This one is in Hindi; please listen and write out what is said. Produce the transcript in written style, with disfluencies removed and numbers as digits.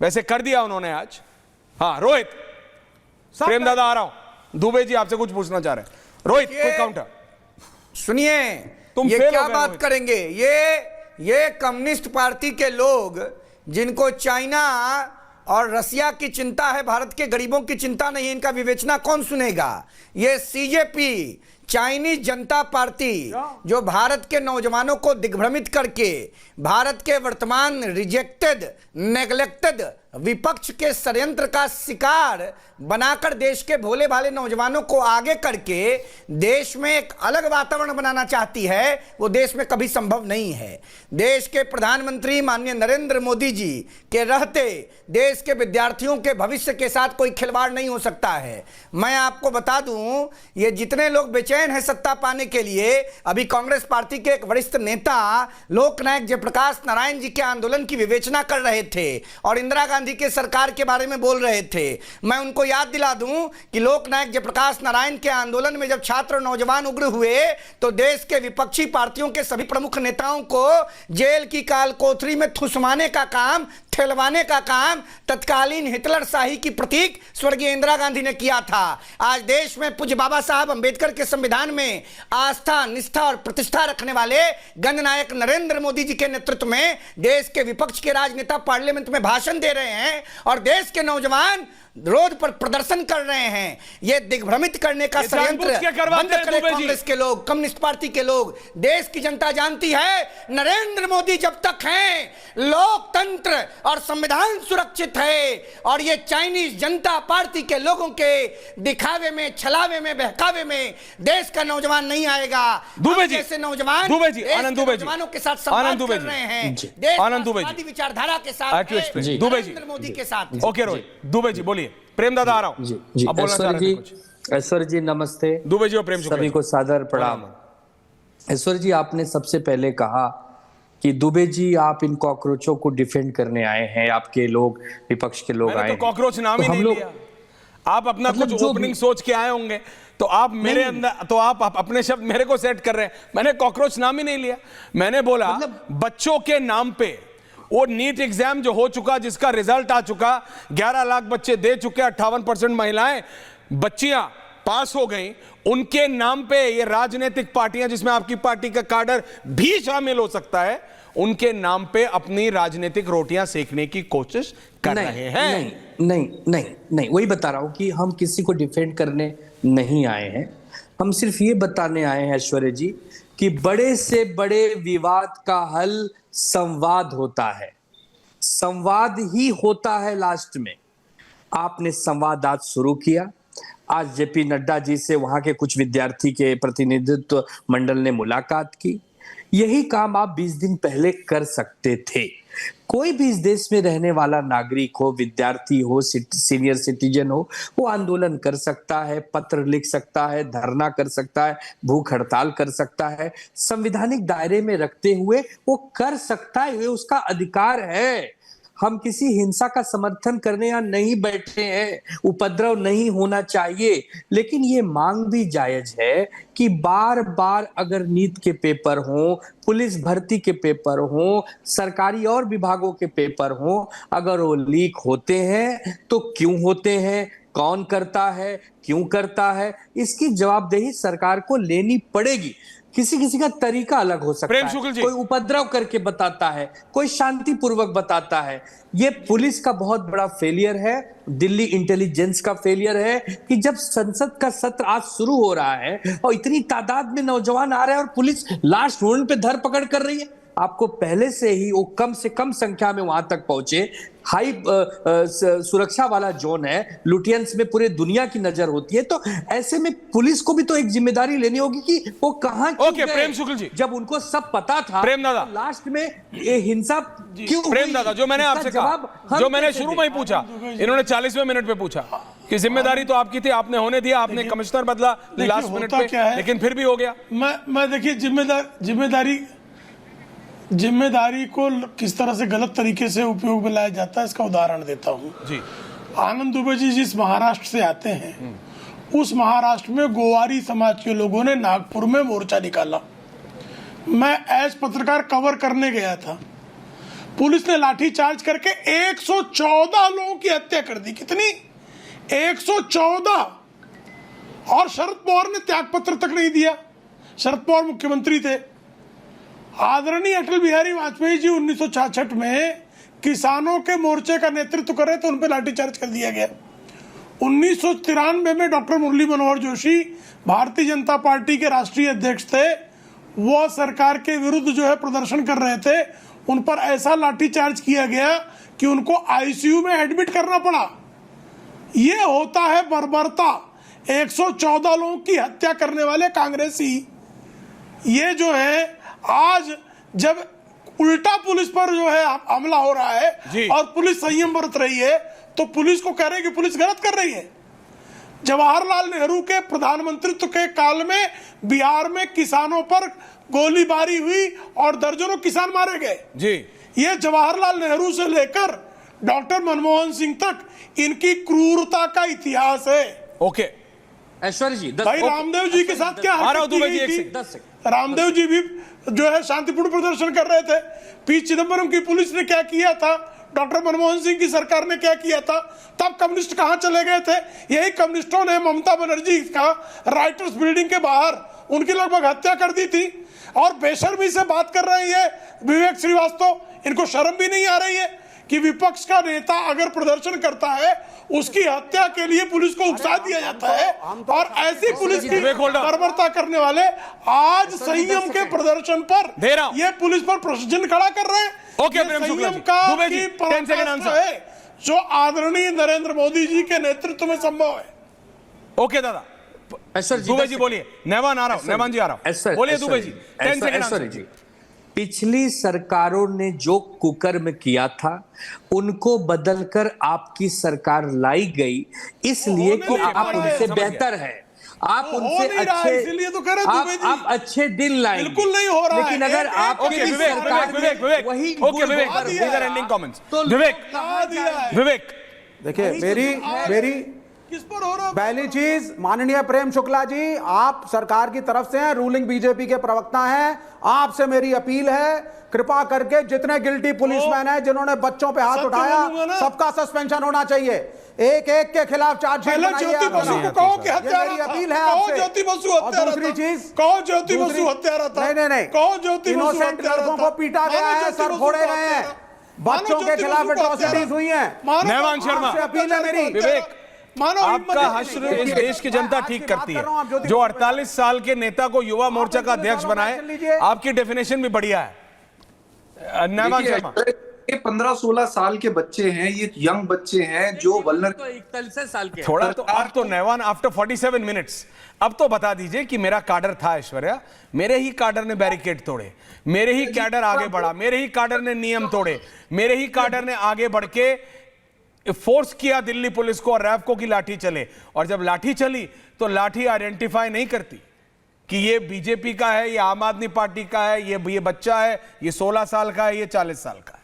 वैसे कर दिया उन्होंने आज। हाँ रोहित, प्रेम दादा आ रहा हूं, दुबे जी आपसे कुछ पूछना चाह रहे हैं। रोहित कोई काउंटर सुनिए, तुम ये फेल क्या हो गए, बात रोहित। करेंगे? ये कम्युनिस्ट पार्टी के लोग जिनको चाइना और रसिया की चिंता है, भारत के गरीबों की चिंता नहीं, इनका विवेचना कौन सुनेगा? ये सीजेपी, चाइनीज जनता पार्टी, जो भारत के नौजवानों को दिग्भ्रमित करके भारत के वर्तमान रिजेक्टेड, नेग्लेक्टेड विपक्ष के षड्यंत्र का शिकार बनाकर देश के भोले भाले नौजवानों को आगे करके देश में एक अलग वातावरण बनाना चाहती है, वो देश में कभी संभव नहीं है। देश के प्रधानमंत्री माननीय नरेंद्र मोदी जी के रहते देश के विद्यार्थियों के भविष्य के साथ कोई खिलवाड़ नहीं हो सकता है। मैं आपको बता दूं, ये जितने लोग बेचैन हैं सत्ता पाने के लिए, अभी कांग्रेस पार्टी के एक वरिष्ठ नेता लोकनायक जयप्रकाश नारायण जी के आंदोलन की विवेचना कर रहे थे और इंदिरा गांधी के सरकार के बारे में बोल रहे थे। मैं उनको याद दिला दूं कि लोकनायक जयप्रकाश नारायण के आंदोलन में जब छात्र और नौजवान उग्र हुए तो देश के विपक्षी पार्टियों के सभी प्रमुख नेताओं को जेल की काल कोठरी में ठुसवाने का काम, ठेलवाने का काम तत्कालीन हिटलर शाही की प्रतीक स्वर्गीय इंदिरा गांधी ने किया था। आज देश में पूज्य बाबा साहब अंबेडकर के संविधान में आस्था, निष्ठा और प्रतिष्ठा रखने वाले गणनायक नरेंद्र मोदी जी के नेतृत्व में देश के विपक्ष के राजनेता पार्लियामेंट में भाषण दे रहे हैं और देश के नौजवान रोड पर प्रदर्शन कर रहे हैं। ये दिग्भ्रमित करने का षड्यंत्र बंद करें कांग्रेस के लोग, कम्युनिस्ट पार्टी के लोग। देश की जनता जानती है नरेंद्र मोदी जब तक हैं लोकतंत्र और संविधान सुरक्षित है, और ये चाइनीज जनता पार्टी के लोगों के दिखावे में, छलावे में, बहकावे में देश का नौजवान नहीं आएगा। दुबे जी, जैसे नौजवान दुबे जी, आनंद दुबे जी, नौजवानों के साथ संवाद कर रहे हैं, देशवादी विचारधारा के साथ, नरेंद्र मोदी के साथ। ओके रोहित, दुबे जी बोलिए। प्रेम दादा आ रहा हूं। जी अब बोलना चाह रहे थे कुछ। ऐश्वर्य जी नमस्ते। दुबे जी और प्रेम सभी को सादर प्रणाम। ऐश्वर्य जी, आपने सबसे पहले कहा कि दुबे जी आप इन कॉकरोचों को डिफेंड करने आए हैं, आपके लोग, विपक्ष के लोग आए तो कॉकरोच नाम ही नहीं लिया। आप अपना कुछ ओपनिंग सोच के आए होंगे तो आप मेरे अंदर, तो आप अपने शब्द मेरे को सेट कर रहे हैं। मैंने कॉकरोच नाम ही नहीं लिया। मैंने बोला बच्चों के नाम पे वो नीट एग्जाम जो हो चुका, जिसका रिजल्ट आ चुका, 11 लाख बच्चे दे चुके, 58% महिलाएं, बच्चियां पास हो गई, उनके नाम पे ये राजनीतिक पार्टियां, जिसमें आपकी पार्टी का काडर भी शामिल हो सकता है, उनके नाम पे अपनी राजनीतिक रोटियां सेकने की कोशिश कर रहे हैं। नहीं, वही बता रहा हूं कि हम किसी को डिफेंड करने नहीं आए हैं। हम सिर्फ ये बताने आए हैं ऐश्वर्य जी कि बड़े से बड़े विवाद का हल संवाद होता है, संवाद ही होता है लास्ट में। आपने संवाद आज शुरू किया। आज जेपी नड्डा जी से वहां के कुछ विद्यार्थी के प्रतिनिधित्व मंडल ने मुलाकात की। यही काम आप 20 दिन पहले कर सकते थे। कोई भी इस देश में रहने वाला नागरिक हो, विद्यार्थी हो, सीनियर सिटीजन हो, वो आंदोलन कर सकता है, पत्र लिख सकता है, धरना कर सकता है, भूख हड़ताल कर सकता है, संवैधानिक दायरे में रखते हुए वो कर सकता है, ये उसका अधिकार है। हम किसी हिंसा का समर्थन करने या नहीं बैठे हैं, उपद्रव नहीं होना चाहिए, लेकिन ये मांग भी जायज है कि बार बार अगर नीट के पेपर हो, पुलिस भर्ती के पेपर हो, सरकारी और विभागों के पेपर हो, अगर वो लीक होते हैं तो क्यों होते हैं, कौन करता है, क्यों करता है, इसकी जवाबदेही सरकार को लेनी पड़ेगी। किसी का तरीका अलग हो सकता है, कोई उपद्रव करके बताता है, कोई शांतिपूर्वक बताता है। ये पुलिस का बहुत बड़ा फेलियर है, दिल्ली इंटेलिजेंस का फेलियर है कि जब संसद का सत्र आज शुरू हो रहा है और इतनी तादाद में नौजवान आ रहे हैं और पुलिस लास्ट मोमेंट पे धरपकड़ कर रही है। आपको पहले से ही वो कम से कम संख्या में वहां तक पहुंचे, हाई सुरक्षा वाला जोन है, लुटियंस में पूरे दुनिया की नजर होती है, तो ऐसे में पुलिस को भी तो एक जिम्मेदारी लेनी होगी कि वो कहां ओके प्रेम शुक्ल जी, जब उनको सब पता था। प्रेम दादा, तो लास्ट में ये हिंसा क्यों? प्रेम दादा, जो मैंने आपसे कहा, जो मैंने शुरू में ही पूछा, इन्होंने 40वें मिनट पे पूछा कि जिम्मेदारी तो आपकी थी, आपने होने दिया, आपने कमिश्नर बदला लास्ट मिनट पे, लेकिन फिर भी हो गया। मैं देखिए जिम्मेदारी को किस तरह से गलत तरीके से उपयोग में लाया जाता है, इसका उदाहरण देता हूँ जी। आनंद दुबे जी जिस महाराष्ट्र से आते हैं, उस महाराष्ट्र में गोवारी समाज के लोगों ने नागपुर में मोर्चा निकाला। मैं एज पत्रकार कवर करने गया था। पुलिस ने लाठीचार्ज करके 114 लोगों की हत्या कर दी। कितनी? 114। और शरद पवार ने त्यागपत्र तक नहीं दिया। शरद पवार मुख्यमंत्री थे। आदरणीय अटल बिहारी वाजपेयी जी 1966 में किसानों के मोर्चे का नेतृत्व कर रहे थे, उन पर लाठीचार्ज कर दिया गया। 1993 में डॉक्टर मुरली मनोहर जोशी भारतीय जनता पार्टी के राष्ट्रीय अध्यक्ष थे, वो सरकार के विरुद्ध जो है प्रदर्शन कर रहे थे, उन पर ऐसा लाठीचार्ज किया गया कि उनको आईसीयू में एडमिट करना पड़ा। ये होता है बर्बरता। 114 लोगों की हत्या करने वाले कांग्रेसी, ये जो है आज जब उल्टा पुलिस पर जो है हमला हो रहा है और पुलिस संयम बरत रही है, तो पुलिस को कह रहे हैं कि पुलिस गलत कर रही है। जवाहरलाल नेहरू के प्रधानमंत्रित्व के काल में बिहार में किसानों पर गोलीबारी हुई और दर्जनों किसान मारे गए जी। ये जवाहरलाल नेहरू से लेकर डॉक्टर मनमोहन सिंह तक इनकी क्रूरता का इतिहास है। ओके ऐश्वर्य जी, भाई रामदेव जी के साथ क्या हरकत की गई थी? रामदेव जी भी जो है शांतिपूर्ण प्रदर्शन कर रहे थे। पी चिदम्बरम की पुलिस ने क्या किया था, डॉक्टर मनमोहन सिंह की सरकार ने क्या किया था, तब कम्युनिस्ट कहां चले गए थे? यही कम्युनिस्टों ने ममता बनर्जी का राइटर्स बिल्डिंग के बाहर उनकी लगभग हत्या कर दी थी। और बेशर्मी से बात कर रहे हैं विवेक श्रीवास्तव, इनको शर्म भी नहीं आ रही है कि विपक्ष का नेता अगर प्रदर्शन करता है उसकी हत्या के लिए पुलिस को उकसा दिया जाता है। और ऐसी पुलिस की बर्बरता करने वाले आज संयम के प्रदर्शन पर ये पुलिस पर प्रश्न खड़ा कर रहे हैं। ओके, संयम का 10 सेकंड आंसर है जो आदरणीय नरेंद्र मोदी जी के नेतृत्व में संभव है। ओके दादा, दुबे जी बोलिए। नैवान आ रहा हूं, नैवान जी आ रहा हूं, बोलिए दुबे जी। 10 second answer. पिछली सरकारों ने जो कुकर्म किया था उनको बदलकर आपकी सरकार लाई गई, इसलिए कि आप उनसे बेहतर है, आप उनसे अच्छे, इसलिए तो कह रहे हैं आप अच्छे दिन लाएंगे। बिल्कुल नहीं हो रहा है। लेकिन अगर आप विवेक देखिए, मेरी किस पर हो रहा? पहली चीज, माननीय प्रेम शुक्ला जी, आप सरकार की तरफ से हैं, रूलिंग बीजेपी के प्रवक्ता हैं, आपसे मेरी अपील है, कृपा करके जितने गिल्टी पुलिसमैन हैं जिन्होंने बच्चों पे हाथ उठाया, सबका सस्पेंशन होना चाहिए। एक एक के खिलाफ चार्जशीट बनाइए। ज्योति बसु को कहो कि हत्यारा मेरी था। अपील है कहो आपसे। ज्योति बसु हत्यारा था। दूसरी चीज, कहो ज्योति बसु हत्यारा था। नहीं, कहो ज्योति बसु इनोसेंट हत्यारा लड़कों था। को पीटा गया है, सर फोड़े गए हैं, बच्चों के खिलाफ एट्रोसिटीज हुई हैं। नैवान शर्मा, आपसे अपील है मेरी। विवेक, आपका हश्र इस देश की जनता ठीक करती है। जो 48 साल के नेता को युवा मोर्चा का अध्यक्ष बनाए, आपकी डेफिनेशन भी बढ़िया है। नैवान शर्मा, ये 15-16 साल के बच्चे हैं, ये यंग बच्चे हैं जो वल्नर 41 साल के थोड़ा तो अब तो नैवान आफ्टर 47 मिनट्स अब तो बता दीजिए कि मेरा काडर था ऐश्वर्या, मेरे ही काडर ने बैरिकेड तोड़े, मेरे ही काडर आगे बढ़ा, मेरे ही काडर ने नियम तोड़े, मेरे ही काडर ने आगे बढ़ के फोर्स किया दिल्ली पुलिस को और रैफको की लाठी चले। और जब लाठी चली तो लाठी आइडेंटिफाई नहीं करती कि ये बीजेपी का है, ये आम आदमी पार्टी का है, ये बच्चा है, ये 16 साल का है, ये 40 साल का है।